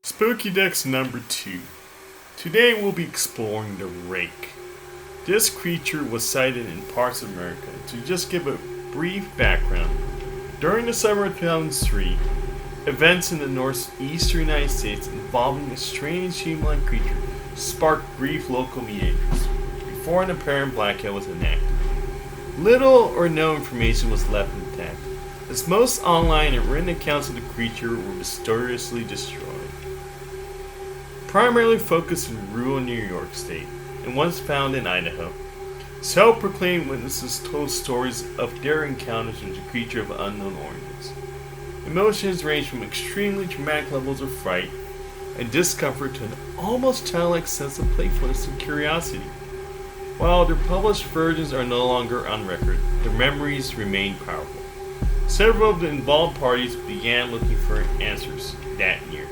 SpookyDex number 2. Today we'll be exploring the Rake. This creature was sighted in parts of America. To just give a brief background, during the summer of 2003, events in the northeastern United States involving a strange human-like creature sparked brief local media interest before an apparent blackout was enacted. Little or no information was left intact, as most online and written accounts of the creature were mysteriously destroyed. Primarily focused in rural New York State and once found in Idaho, self-proclaimed witnesses told stories of their encounters with the creature of unknown origins. Emotions ranged from extremely dramatic levels of fright and discomfort to an almost childlike sense of playfulness and curiosity. While their published versions are no longer on record, their memories remain powerful. Several of the involved parties began looking for answers that year.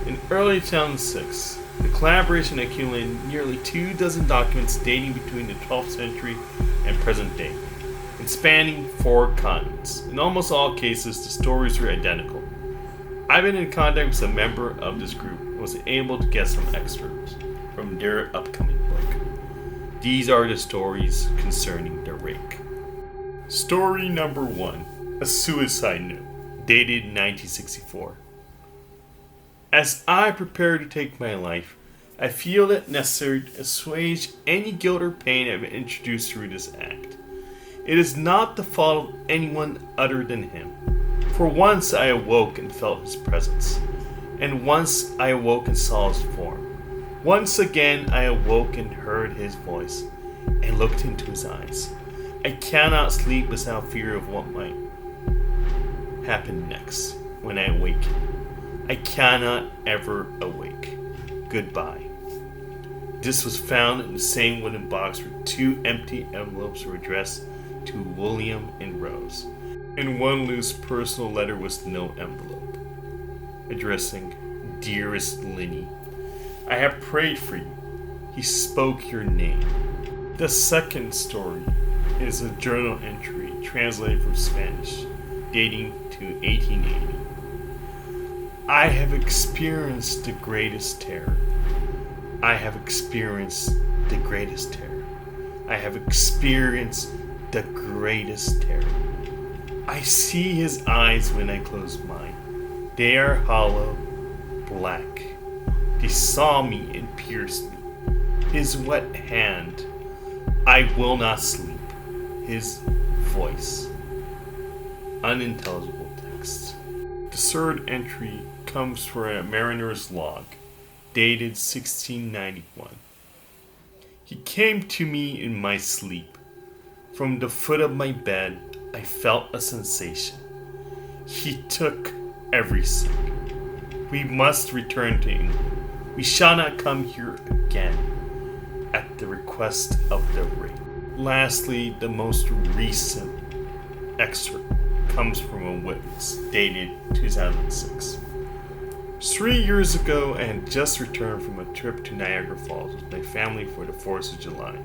In early 2006, the collaboration accumulated nearly 24 documents dating between the 12th century and present day, and spanning 4 continents. In almost all cases, the stories were identical. I've been in contact with a member of this group and was able to get some excerpts from their upcoming book. These are the stories concerning the Rake. Story number 1, A Suicide Note, dated 1964. As I prepare to take my life, I feel it necessary to assuage any guilt or pain I've introduced through this act. It is not the fault of anyone other than him. For once I awoke and felt his presence, and once I awoke and saw his form. Once again I awoke and heard his voice, and looked into his eyes. I cannot sleep without fear of what might happen next when I awaken. I cannot ever awake. Goodbye. This was found in the same wooden box where 2 empty envelopes were addressed to William and Rose, and one loose personal letter with no envelope, addressing Dearest Linny. I have prayed for you. He spoke your name. The second story is a journal entry translated from Spanish, dating to 1880. I have experienced the greatest terror. I have experienced the greatest terror. I have experienced the greatest terror. I see his eyes when I close mine. They are hollow, black. They saw me and pierced me. His wet hand. I will not sleep. His voice. Unintelligible text. The third entry comes from a mariner's log, dated 1691. He came to me in my sleep. From the foot of my bed, I felt a sensation. He took everything. We must return to England. We shall not come here again, at the request of the Rake. Lastly, the most recent excerpt comes from a witness, dated 2006. 3 years ago, I had just returned from a trip to Niagara Falls with my family for the 4th of July.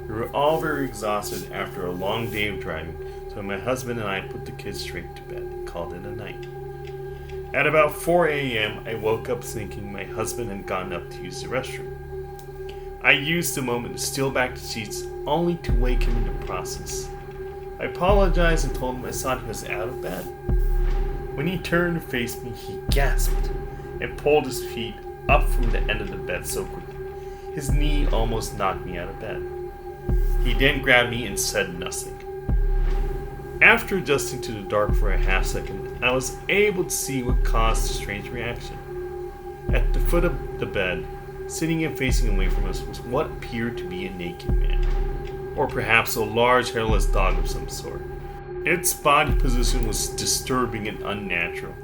We were all very exhausted after a long day of driving, so my husband and I put the kids straight to bed and called it a night. At about 4 a.m., I woke up thinking my husband had gone up to use the restroom. I used the moment to steal back the sheets, only to wake him in the process. I apologized and told him I thought he was out of bed. When he turned to face me, he gasped and pulled his feet up from the end of the bed so quickly. His knee almost knocked me out of bed. He then grabbed me and said nothing. After adjusting to the dark for a half second, I was able to see what caused the strange reaction. At the foot of the bed, sitting and facing away from us, was what appeared to be a naked man, or perhaps a large hairless dog of some sort. Its body position was disturbing and unnatural,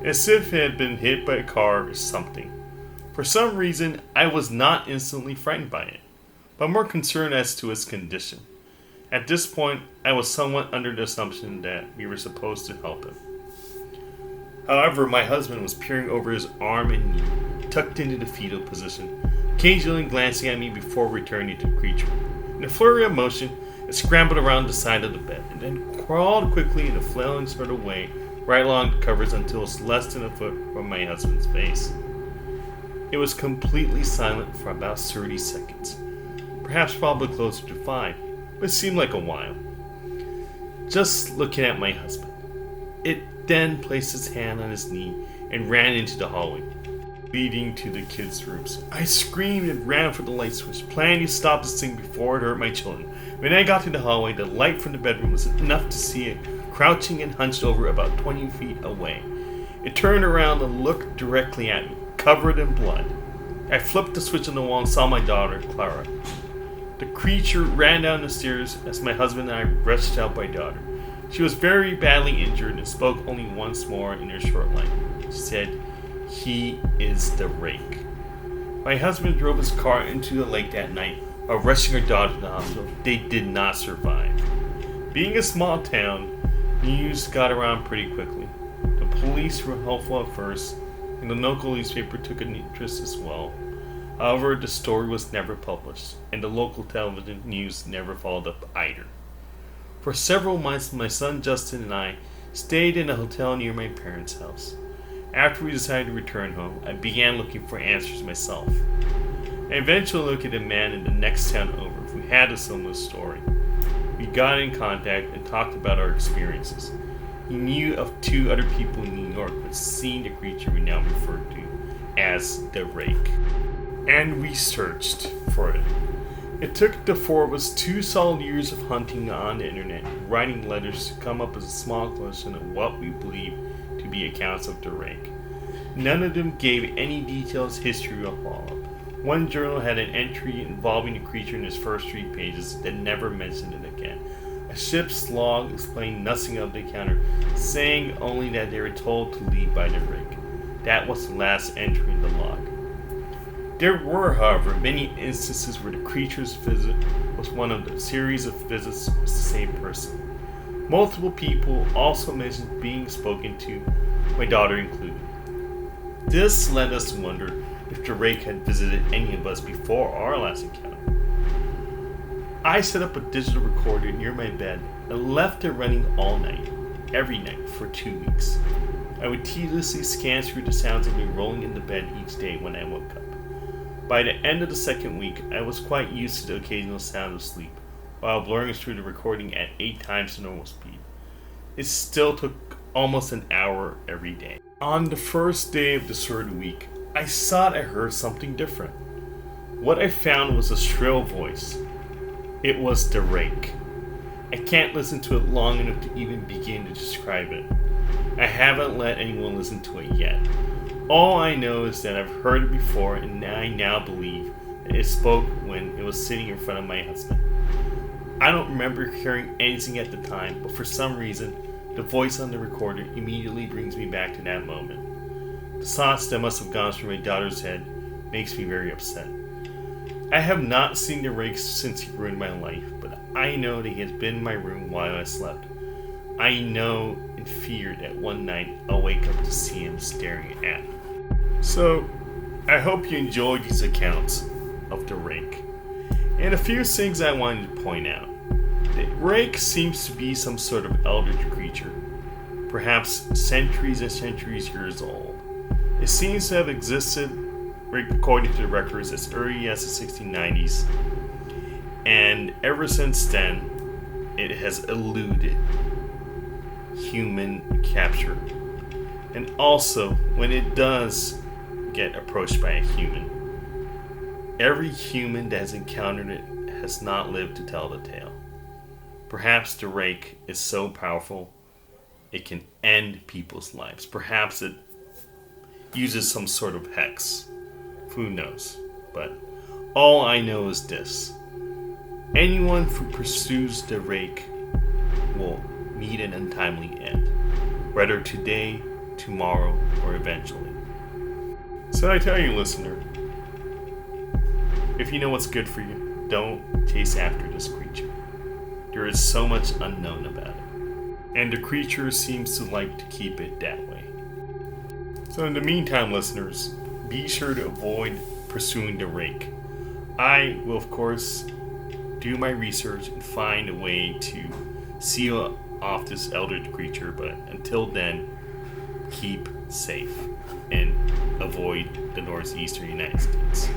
as if it had been hit by a car or something. For some reason, I was not instantly frightened by it, but more concerned as to its condition. At this point, I was somewhat under the assumption that we were supposed to help him. However, my husband was peering over his arm and knee, tucked into the fetal position, occasionally glancing at me before returning to the creature. In a flurry of motion, it scrambled around the side of the bed, and then crawled quickly in a flailing sort of way right along the covers until it was less than a foot from my husband's face. It was completely silent for about 30 seconds, perhaps probably closer to 5, but it seemed like a while. Just looking at my husband. It then placed its hand on his knee and ran into the hallway, leading to the kids' rooms. I screamed and ran for the light switch, planning to stop this thing before it hurt my children. When I got to the hallway, the light from the bedroom was enough to see it crouching and hunched over about 20 feet away. It turned around and looked directly at me, covered in blood. I flipped the switch on the wall and saw my daughter, Clara. The creature ran down the stairs as my husband and I rushed out my daughter. She was very badly injured and spoke only once more in her short line. She said, "He is the Rake." My husband drove his car into the lake that night while rushing our daughter to the hospital. They did not survive. Being a small town, news got around pretty quickly. The police were helpful at first, and the local newspaper took an interest as well. However, the story was never published, and the local television news never followed up either. For several months, my son Justin and I stayed in a hotel near my parents' house. After we decided to return home, I began looking for answers myself. I eventually located a man in the next town over who had a similar story. We got in contact and talked about our experiences. He knew of 2 other people in New York who had seen the creature we now refer to as the Rake. And we searched for it. It took the 4 of us 2 solid years of hunting on the internet, writing letters to come up with a small collection of what we believe to be accounts of the Rake. None of them gave any details, history, or follow-up. One journal had an entry involving the creature in its first 3 pages that never mentioned it again. A ship's log explained nothing of the encounter, saying only that they were told to leave by the Rake. That was the last entry in the log. There were, however, many instances where the creature's visit was one of the series of visits with the same person. Multiple people also mentioned being spoken to, my daughter included. This led us to wonder if the Rake had visited any of us before our last encounter. I set up a digital recorder near my bed and left it running all night, every night, for 2 weeks. I would tediously scan through the sounds of me rolling in the bed each day when I woke up. By the end of the 2nd week, I was quite used to the occasional sound of sleep, while blurring through the recording at 8 times the normal speed. It still took almost an hour every day. On the first day of the 3rd week, I thought I heard something different. What I found was a shrill voice. It was the Rake. I can't listen to it long enough to even begin to describe it. I haven't let anyone listen to it yet. All I know is that I've heard it before, and I now believe that it spoke when it was sitting in front of my husband. I don't remember hearing anything at the time, but for some reason, the voice on the recorder immediately brings me back to that moment. The thoughts that must have gone through my daughter's head makes me very upset. I have not seen the Rake since he ruined my life, but I know that he has been in my room while I slept. I know and fear that one night I'll wake up to see him staring at me. So, I hope you enjoyed these accounts of the Rake. And a few things I wanted to point out. The Rake seems to be some sort of eldritch creature, perhaps centuries and centuries years old. It seems to have existed, according to the records, as early as the 1690s, and ever since then, it has eluded human capture. And also, when it does get approached by a human, every human that has encountered it has not lived to tell the tale. Perhaps the Rake is so powerful it can end people's lives. Perhaps it uses some sort of hex. Who knows? But all I know is this. Anyone who pursues the Rake will meet an untimely end, whether today, tomorrow, or eventually. So I tell you, listener, if you know what's good for you, don't chase after this creature. There is so much unknown about it, and the creature seems to like to keep it that way. So in the meantime, listeners, be sure to avoid pursuing the Rake. I will, of course, do my research and find a way to seal off this eldritch creature, but until then, keep safe and avoid the northeastern United States.